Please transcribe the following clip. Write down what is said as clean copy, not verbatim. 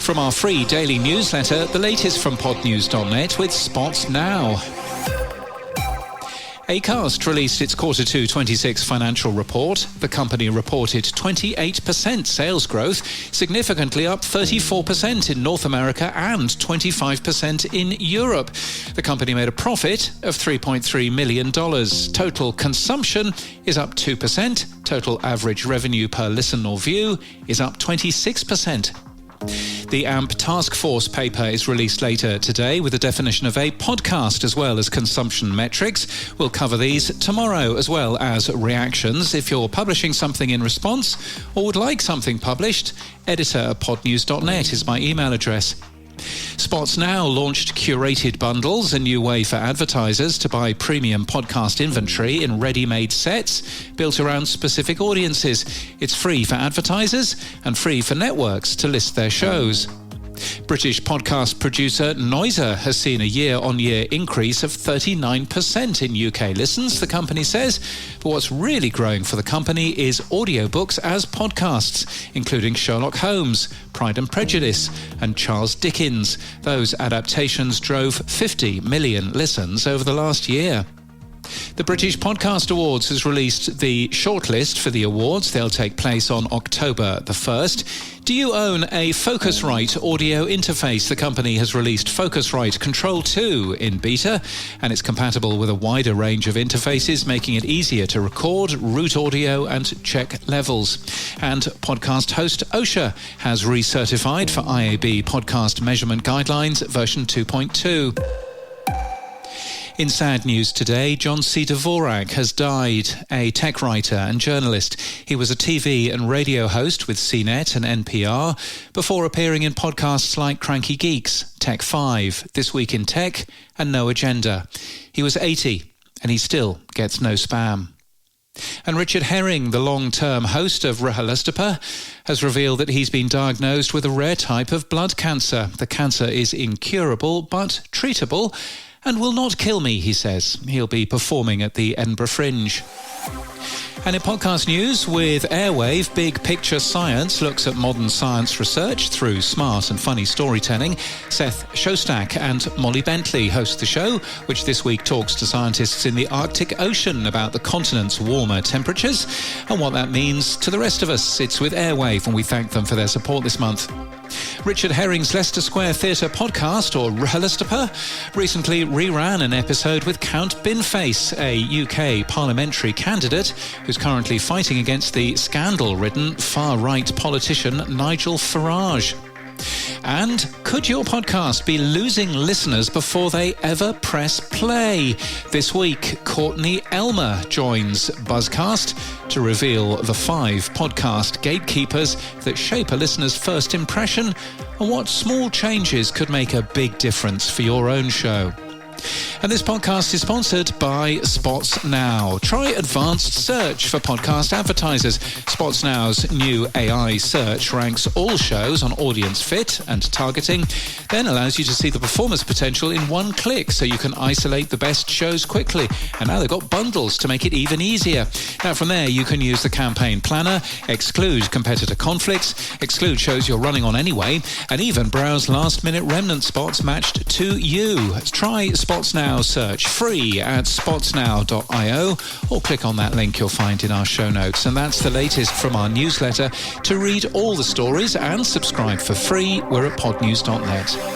From our free daily newsletter, the latest from podnews.net with Spots Now. Acast released its Q2 26 financial report. The company reported 28% sales growth, significantly up 34% in North America and 25% in Europe. The company made a profit of $3.3 million. Total consumption is up 2%. Total average revenue per listen or view is up 26%. The AMP Task Force paper is released later today with a definition of a podcast as well as consumption metrics. We'll cover these tomorrow as well as reactions. If you're publishing something in response or would like something published, editor@podnews.net is my email address. Spots Now launched curated bundles, a new way for advertisers to buy premium podcast inventory in ready-made sets built around specific audiences. It's free for advertisers and free for networks to list their shows. British podcast producer Noiser has seen a year-on-year increase of 39% in UK listens, the company says. But what's really growing for the company is audiobooks as podcasts, including Sherlock Holmes, Pride and Prejudice, and Charles Dickens. Those adaptations drove 50 million listens over the last year. The British Podcast Awards has released the shortlist for the awards. They'll take place on October the 1st. Do you own a Focusrite audio interface? The company has released Focusrite Control 2 in beta, and it's compatible with a wider range of interfaces, making it easier to record, route audio, and check levels. And podcast host OSHA has recertified for IAB Podcast Measurement Guidelines version 2.2. In sad news today, John C. Dvorak has died, a tech writer and journalist. He was a TV and radio host with CNET and NPR before appearing in podcasts like Cranky Geeks, Tech 5, This Week in Tech, and No Agenda. He was 80, and he still gets no spam. And Richard Herring, the long-term host of RHLSTP, has revealed that he's been diagnosed with a rare type of blood cancer. The cancer is incurable but treatable, and will not kill me, he says. He'll be performing at the Edinburgh Fringe. And in podcast news, with Airwave, Big Picture Science looks at modern science research through smart and funny storytelling. Seth Shostak and Molly Bentley host the show, which this week talks to scientists in the Arctic Ocean about the continent's warmer temperatures and what that means to the rest of us. It's with Airwave, and we thank them for their support this month. Richard Herring's Leicester Square Theatre podcast, or RHLSTP, recently reran an episode with Count Binface, a UK parliamentary candidate who's currently fighting against the scandal-ridden far-right politician Nigel Farage. And could your podcast be losing listeners before they ever press play? This week, Courtney Elmer joins Buzzcast to reveal the 5 podcast gatekeepers that shape a listener's first impression and what small changes could make a big difference for your own show. And this podcast is sponsored by Spots Now. Try advanced search for podcast advertisers. Spots Now's new AI search ranks all shows on audience fit and targeting, then allows you to see the performance potential in one click so you can isolate the best shows quickly. And now they've got bundles to make it even easier. Now from there you can use the campaign planner, exclude competitor conflicts, exclude shows you're running on anyway, and even browse last-minute remnant spots matched to you. Try Spots Now search free at spotsnow.io or click on that link you'll find in our show notes. And that's the latest from our newsletter. To read all the stories and subscribe for free, we're at podnews.net.